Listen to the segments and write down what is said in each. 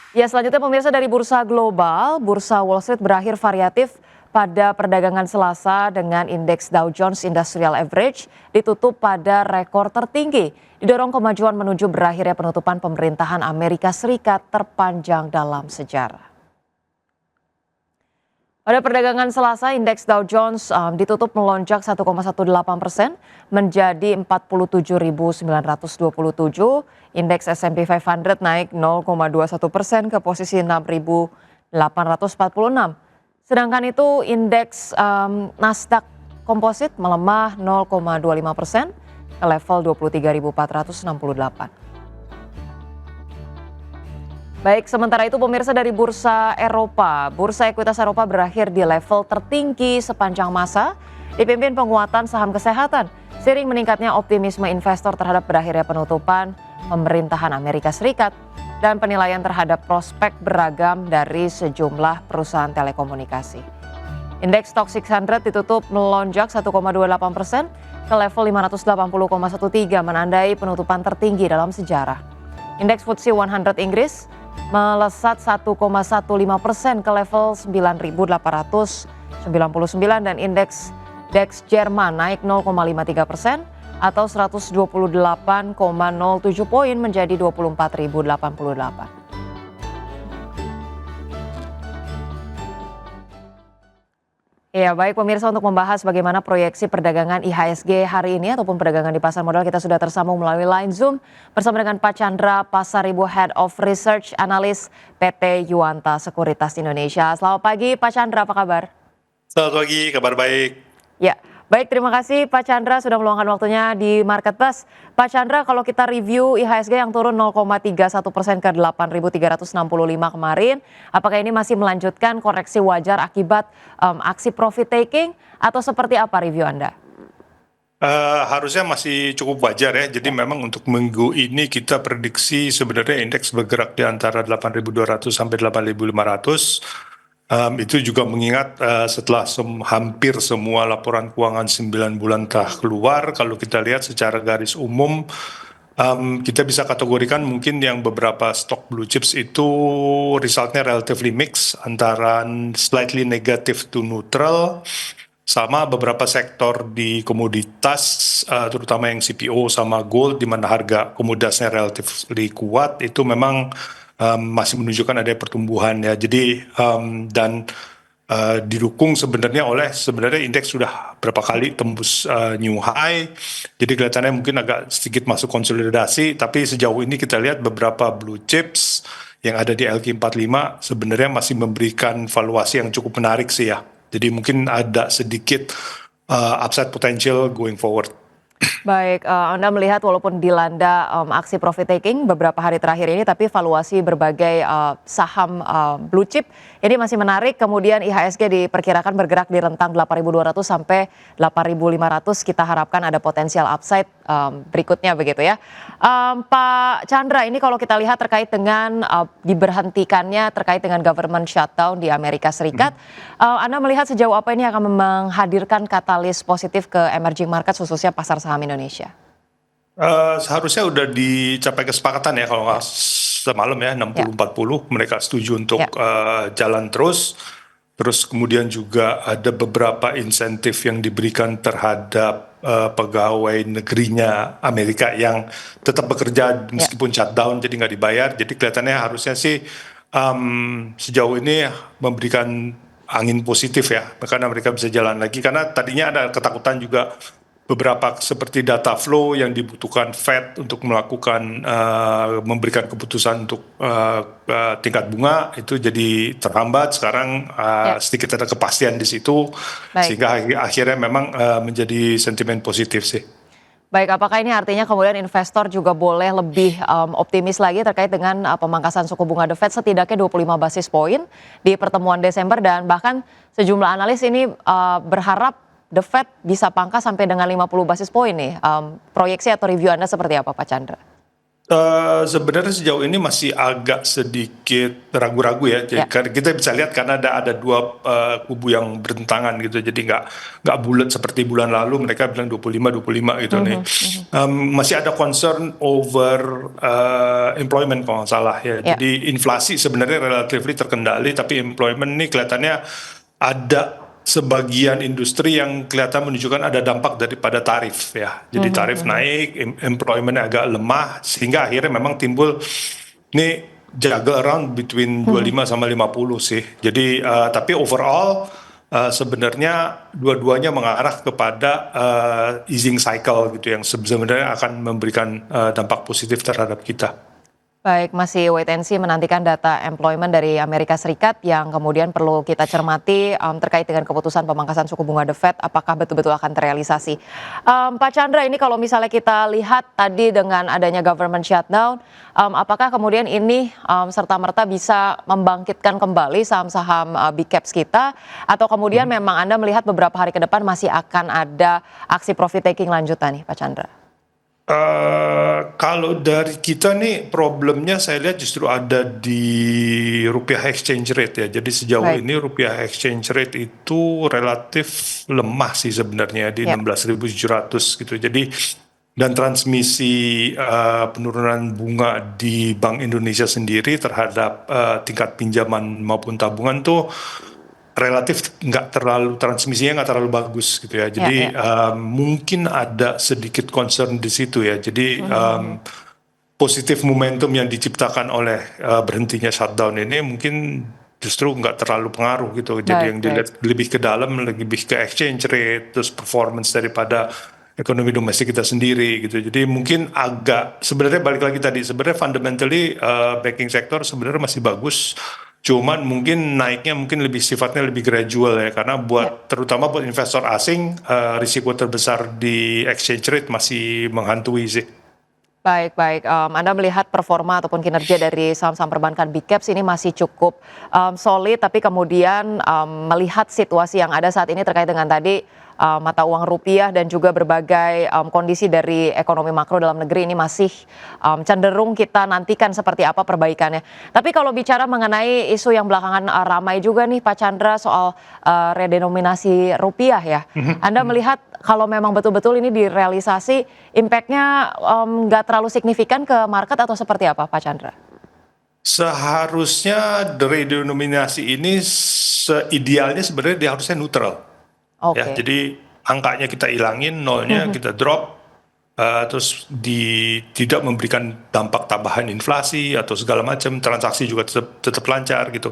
Ya, selanjutnya pemirsa dari bursa global, bursa Wall Street berakhir variatif pada perdagangan Selasa dengan indeks Dow Jones Industrial Average ditutup pada rekor tertinggi, didorong kemajuan menuju berakhirnya penutupan pemerintahan Amerika Serikat terpanjang dalam sejarah. Pada perdagangan Selasa, indeks Dow Jones ditutup melonjak 1,18% menjadi 47.927. Indeks S&P 500 naik 0,21% ke posisi 6.846. Sedangkan itu indeks Nasdaq Composite melemah 0,25% ke level 23.468. Baik, sementara itu pemirsa dari bursa Eropa, bursa ekuitas Eropa berakhir di level tertinggi sepanjang masa, dipimpin penguatan saham kesehatan, seiring meningkatnya optimisme investor terhadap berakhirnya penutupan pemerintahan Amerika Serikat dan penilaian terhadap prospek beragam dari sejumlah perusahaan telekomunikasi. Indeks Stoxx 600 ditutup melonjak 1,28% ke level 580,13 menandai penutupan tertinggi dalam sejarah. Indeks FTSE 100 Inggris melesat 1,15% ke level 9.899 dan indeks DAX Jerman naik 0,53% atau 128,07 poin menjadi 24.088. Ya, baik pemirsa, untuk membahas bagaimana proyeksi perdagangan IHSG hari ini ataupun perdagangan di pasar modal, kita sudah tersambung melalui line Zoom bersama dengan Pak Chandra Pasaribu, Head of Research Analyst PT Yuanta Sekuritas Indonesia. Selamat pagi Pak Chandra, apa kabar? Selamat pagi, kabar baik. Ya, baik, terima kasih Pak Chandra sudah meluangkan waktunya di Market Buzz. Pak Chandra, kalau kita review IHSG yang turun 0,31% ke 8.365 kemarin, apakah ini masih melanjutkan koreksi wajar akibat aksi profit taking atau seperti apa review Anda? Harusnya masih cukup wajar ya. Jadi memang untuk minggu ini kita prediksi sebenarnya indeks bergerak di antara 8.200 sampai 8.500. Itu juga mengingat setelah hampir semua laporan keuangan 9 bulan telah keluar, kalau kita lihat secara garis umum kita bisa kategorikan mungkin yang beberapa stok blue chips itu resultnya relatively mix antara slightly negative to neutral, sama beberapa sektor di komoditas terutama yang CPO sama gold di mana harga komoditasnya relatively kuat itu memang masih menunjukkan ada pertumbuhan ya. Jadi dan didukung sebenarnya oleh indeks sudah berapa kali tembus new high. Jadi kelihatannya mungkin agak sedikit masuk konsolidasi, tapi sejauh ini kita lihat beberapa blue chips yang ada di LQ45 sebenarnya masih memberikan valuasi yang cukup menarik sih ya. Jadi mungkin ada sedikit upside potential going forward. Baik, Anda melihat walaupun dilanda aksi profit taking beberapa hari terakhir ini, tapi valuasi berbagai saham blue chip ini masih menarik. Kemudian IHSG diperkirakan bergerak di rentang 8.200 sampai 8.500. Kita harapkan ada potensial upside berikutnya begitu ya. Pak Chandra, ini kalau kita lihat terkait dengan diberhentikannya terkait dengan government shutdown di Amerika Serikat, Anda melihat sejauh apa ini akan menghadirkan katalis positif ke emerging market khususnya pasar saham Indonesia? Seharusnya udah dicapai kesepakatan ya kalau nggak semalam ya 60-40 mereka setuju untuk jalan terus. Terus kemudian juga ada beberapa insentif yang diberikan terhadap pegawai negerinya Amerika yang tetap bekerja meskipun shutdown jadi nggak dibayar. Jadi kelihatannya harusnya sih sejauh ini memberikan angin positif ya, karena mereka bisa jalan lagi. Karena tadinya ada ketakutan juga beberapa seperti data flow yang dibutuhkan Fed untuk melakukan memberikan keputusan untuk tingkat bunga itu jadi terhambat. Sekarang sedikit ada kepastian di situ. Baik. Sehingga akhirnya memang menjadi sentimen positif sih. Baik, apakah ini artinya kemudian investor juga boleh lebih optimis lagi terkait dengan pemangkasan suku bunga The Fed setidaknya 25 basis poin di pertemuan Desember, dan bahkan sejumlah analis ini berharap The Fed bisa pangkas sampai dengan 50 basis poin nih. Proyeksi atau review Anda seperti apa Pak Chandra? Sebenarnya sejauh ini masih agak sedikit ragu-ragu ya. Jadi Ya. kita bisa lihat karena ada dua kubu yang bertentangan gitu. Jadi nggak bulat seperti bulan lalu. Mereka bilang 25 gitu nih. Masih ada concern over employment kalau nggak salah ya. Ya. Jadi inflasi sebenarnya relatively terkendali, tapi employment ini kelihatannya ada sebagian industri yang kelihatan menunjukkan ada dampak daripada tarif ya. Jadi tarif naik, employment agak lemah, sehingga akhirnya memang timbul ini juggle around between 25 sama 50 sih. Jadi tapi overall sebenarnya dua-duanya mengarah kepada easing cycle gitu yang sebenarnya akan memberikan dampak positif terhadap kita. Baik, masih wait and see menantikan data employment dari Amerika Serikat yang kemudian perlu kita cermati terkait dengan keputusan pemangkasan suku bunga The Fed, apakah betul-betul akan terrealisasi. Pak Chandra, ini kalau misalnya kita lihat tadi dengan adanya government shutdown, apakah kemudian ini serta-merta bisa membangkitkan kembali saham-saham big caps kita, atau kemudian memang Anda melihat beberapa hari ke depan masih akan ada aksi profit taking lanjutan nih, Pak Chandra? Kalau dari kita nih problemnya saya lihat justru ada di rupiah exchange rate ya. Jadi sejauh Baik. ini rupiah exchange rate itu relatif lemah sih sebenarnya di Ya. 16.700 gitu. Jadi dan transmisi penurunan bunga di Bank Indonesia sendiri terhadap tingkat pinjaman maupun tabungan tuh relatif nggak terlalu transmisinya nggak terlalu bagus gitu ya. Jadi mungkin ada sedikit concern di situ ya. Jadi positif momentum yang diciptakan oleh berhentinya shutdown ini mungkin justru nggak terlalu pengaruh gitu. Jadi Baik, yang dilihat lebih ke dalam, lebih ke exchange rate, terus performance daripada ekonomi domestik kita sendiri gitu. Jadi mungkin agak sebenarnya balik lagi tadi sebenarnya fundamentally banking sector sebenarnya masih bagus. Cuman mungkin naiknya mungkin lebih sifatnya lebih gradual ya karena terutama buat investor asing risiko terbesar di exchange rate masih menghantui sih. Baik, baik. Anda melihat performa ataupun kinerja dari saham-saham perbankan big caps ini masih cukup solid, tapi kemudian melihat situasi yang ada saat ini terkait dengan tadi mata uang rupiah dan juga berbagai kondisi dari ekonomi makro dalam negeri ini masih cenderung kita nantikan seperti apa perbaikannya. Tapi kalau bicara mengenai isu yang belakangan ramai juga nih Pak Chandra soal redenominasi rupiah ya. Anda melihat kalau memang betul-betul ini direalisasi, impact-nya nggak terlalu signifikan ke market atau seperti apa, Pak Chandra? Seharusnya redenominasi ini seidealnya sebenarnya dia harusnya neutral. Oke. Ya, jadi angkanya kita ilangin, nolnya kita drop, terus tidak memberikan dampak tambahan inflasi atau segala macam, transaksi juga tetap lancar gitu.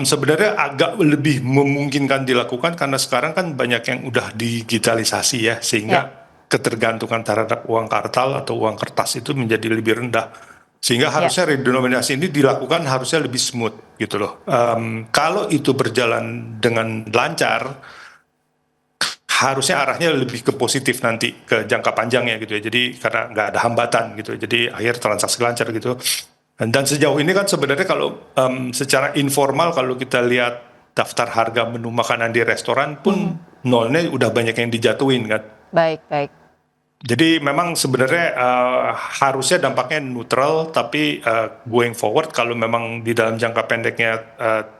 Sebenarnya agak lebih memungkinkan dilakukan karena sekarang kan banyak yang udah digitalisasi ya, sehingga ketergantungan terhadap uang kartal atau uang kertas itu menjadi lebih rendah. Sehingga harusnya redenominasi ini dilakukan harusnya lebih smooth gitu loh. Kalau itu berjalan dengan lancar, harusnya arahnya lebih ke positif nanti ke jangka panjangnya gitu ya. Jadi karena nggak ada hambatan gitu. Jadi akhir transaksi lancar gitu. Dan sejauh ini kan sebenarnya kalau secara informal kalau kita lihat daftar harga menu makanan di restoran pun nolnya udah banyak yang dijatuhin kan. Baik, baik. Jadi memang sebenarnya harusnya dampaknya neutral, tapi going forward kalau memang di dalam jangka pendeknya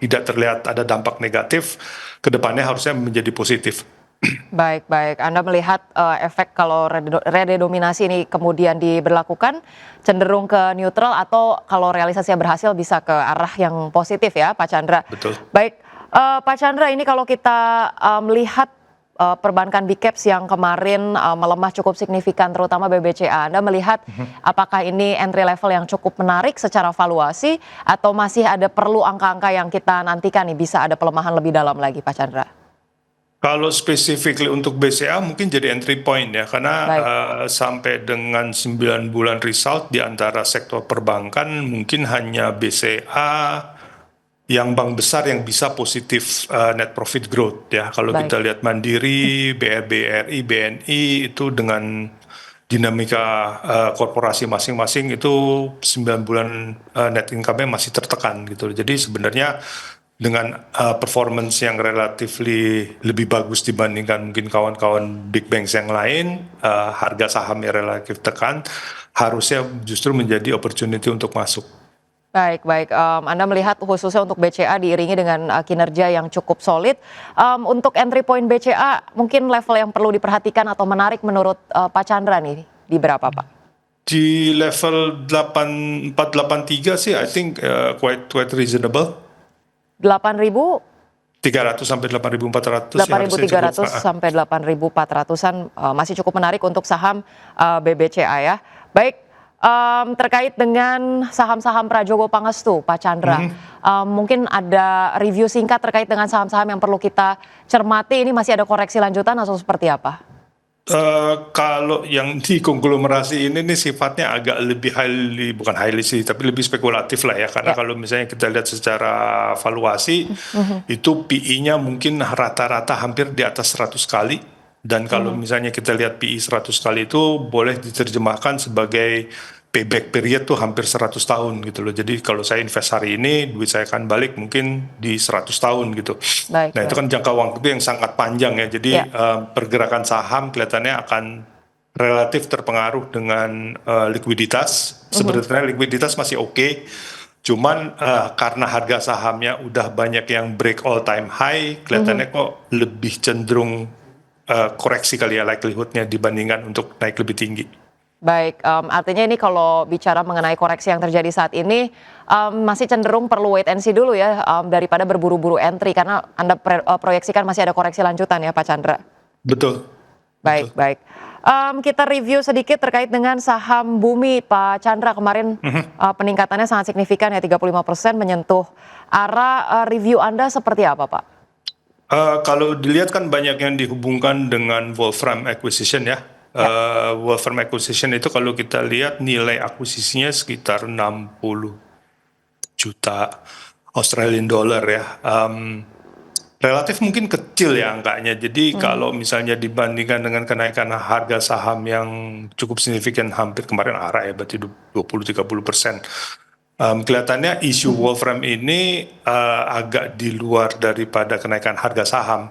tidak terlihat ada dampak negatif, kedepannya harusnya menjadi positif. Baik, baik. Anda melihat efek kalau redenominasi ini kemudian diberlakukan cenderung ke neutral atau kalau realisasinya berhasil bisa ke arah yang positif ya, Pak Chandra. Betul. Baik, Pak Chandra, ini kalau kita melihat perbankan big caps yang kemarin melemah cukup signifikan, terutama BBCA. Anda melihat apakah ini entry level yang cukup menarik secara valuasi atau masih ada perlu angka-angka yang kita nantikan nih bisa ada pelemahan lebih dalam lagi, Pak Chandra? Kalau specifically untuk BCA mungkin jadi entry point ya, karena sampai dengan 9 bulan result di antara sektor perbankan mungkin hanya BCA yang bank besar yang bisa positif net profit growth ya. Kalau kita lihat Mandiri, BRI, BNI itu dengan dinamika korporasi masing-masing itu 9 bulan net income-nya masih tertekan gitu. Jadi sebenarnya dengan performance yang relatively lebih bagus dibandingkan mungkin kawan-kawan big banks yang lain, harga sahamnya relatif tekan, harusnya justru menjadi opportunity untuk masuk. Baik, baik. Anda melihat khususnya untuk BCA diiringi dengan kinerja yang cukup solid. Untuk entry point BCA, mungkin level yang perlu diperhatikan atau menarik menurut Pak Chandra nih, di berapa Pak? Di level 8483 sih, I think quite reasonable. 8.000, 300 sampai 8.400 ya harusnya 8.300 cukup. sampai 8.400-an masih cukup menarik untuk saham BBCA ya. Baik, terkait dengan saham-saham Prajogo Pangestu, Pak Chandra, mungkin ada review singkat terkait dengan saham-saham yang perlu kita cermati. Ini masih ada koreksi lanjutan atau seperti apa? Kalau yang di konglomerasi ini nih sifatnya agak lebih bukan highly sih, tapi lebih spekulatif lah ya. Karena kalau misalnya kita lihat secara valuasi, itu PI-nya mungkin rata-rata hampir di atas 100 kali. Dan kalau misalnya kita lihat PI 100 kali itu boleh diterjemahkan sebagai payback period tuh hampir 100 tahun gitu loh. Jadi kalau saya invest hari ini, duit saya akan balik mungkin di 100 tahun gitu. Baik, Nah itu kan jangka waktu yang sangat panjang ya. Jadi pergerakan saham kelihatannya akan relatif terpengaruh dengan likuiditas. Sebenarnya likuiditas masih oke. Cuman karena harga sahamnya udah banyak yang break all time high, kelihatannya kok lebih cenderung koreksi kali ya likelihoodnya dibandingkan untuk naik lebih tinggi. Baik, artinya ini kalau bicara mengenai koreksi yang terjadi saat ini, masih cenderung perlu wait and see dulu ya, daripada berburu-buru entry, karena Anda proyeksikan masih ada koreksi lanjutan ya Pak Chandra? Betul. Baik, baik. Kita review sedikit terkait dengan saham Bumi, Pak Chandra. Kemarin peningkatannya sangat signifikan ya, 35% menyentuh arah. Review Anda seperti apa Pak? Kalau dilihat kan banyak yang dihubungkan dengan Wolfram Acquisition ya. Wolfram Acquisition itu kalau kita lihat nilai akuisisinya sekitar 60 juta Australian dollar ya. Relatif mungkin kecil ya angkanya. Jadi kalau misalnya dibandingkan dengan kenaikan harga saham yang cukup signifikan hampir kemarin arah ya berarti 20-30%. Kelihatannya isu Wolfram ini agak di luar daripada kenaikan harga saham.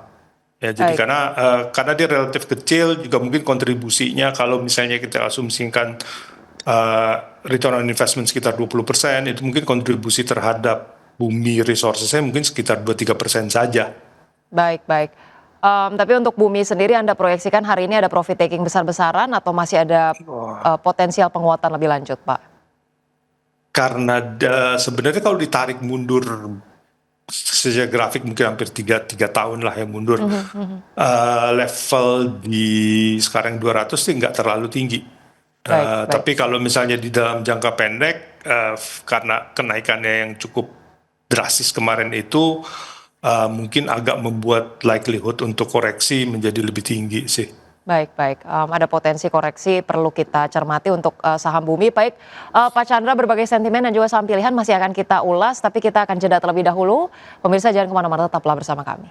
Ya, jadi karena dia relatif kecil juga mungkin kontribusinya kalau misalnya kita asumsikan return on investment sekitar 20%, itu mungkin kontribusi terhadap Bumi Resources-nya mungkin sekitar 2-3% saja. Baik, baik. Tapi untuk Bumi sendiri Anda proyeksikan hari ini ada profit taking besar-besaran atau masih ada potensial penguatan lebih lanjut, Pak? Karena sebenarnya kalau ditarik mundur sejak grafik mungkin hampir 3 tahun lah ya mundur, level di sekarang 200 sih nggak terlalu tinggi. Baik. Tapi kalau misalnya di dalam jangka pendek, karena kenaikannya yang cukup drastis kemarin itu, mungkin agak membuat likelihood untuk koreksi menjadi lebih tinggi sih. Baik, baik. Ada potensi koreksi perlu kita cermati untuk saham Bumi. Baik, Pak Chandra, berbagai sentimen dan juga saham pilihan masih akan kita ulas, tapi kita akan jeda terlebih dahulu. Pemirsa jangan kemana-mana, tetaplah bersama kami.